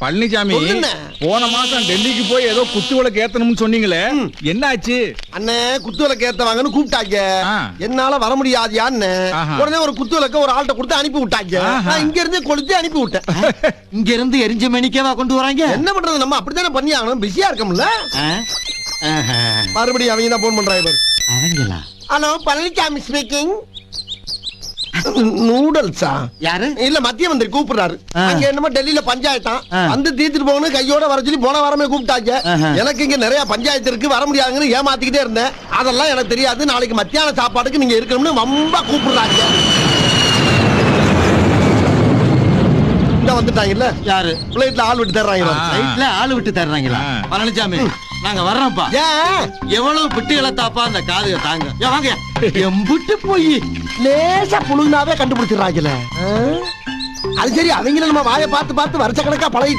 பழனிசாமி போன மாசம் டெல்லிக்கு போய் ஏதோ குத்து விளக்கு ஏத்தணும்னு சொன்னீங்களே, என்ன ஆச்சு? அண்ணே குத்து விளக்கு ஏத்தவாங்கன்னு கூப்பிட்டாங்க. என்னால வர முடியாதியான்னு உடனே ஒரு குத்து விளக்க ஒரு ஆள்கிட்ட கொடுத்து அனுப்பி விட்டாங்க. நான் இங்க இருந்து கொளுத்தி அனுப்பி விட்டேன். இங்க இருந்து எரிஞ்ச மணிக்கவா கொண்டு வராங்க? என்ன பண்றது, நம்ம அப்படித்தானே பண்ணி ஆகணும். பிஸியா இருக்கோம்ல. மறுபடியும் அவங்க தான் போன் பண்றாங்க. அவங்களா? Hello, Palaniswami speaking. நூடல்ஸா? யாரு? இல்ல, மத்திய மந்திரி கூப்பிடுறாரு. அங்க என்னமோ டெல்லியில பஞ்சாயத்தான், வந்து தீர்த்துட்டு போகணும் கையோட வர சொல்லி போன வாரமே கூப்பிட்டாங்க. எனக்கு இங்க நிறைய பஞ்சாயத்து இருக்கு, வர முடியாதுன்னு ஏமாத்திக்கிட்டே இருந்தேன். அதெல்லாம் எனக்கு தெரியாது. நாளைக்கு மத்தியான சாப்பாடுக்கு நீங்க இருக்கணும்னு ரொம்ப கூப்பிடுறாங்க. இந்த வந்துட்டாங்கல்ல. யாரு? பிளைட்ல ஆள் விட்டு தர்றாங்க. பிளைட்ல ஆள் விட்டு தர்றாங்களா? பழனிசாமி நாங்க வர்றோம்ப்பா. எவ்வளவு பிட்டுகளை தாப்பா அந்த காதுக தாங்க. வாங்க, எம்புட்டு போய் லேசா புழுங்கினாவே கண்டுபிடிச்சிடறாங்கல்ல. அது சரி, அவங்கள நம்ம வாயை பார்த்து பார்த்து வருஷ கணக்கா பழகி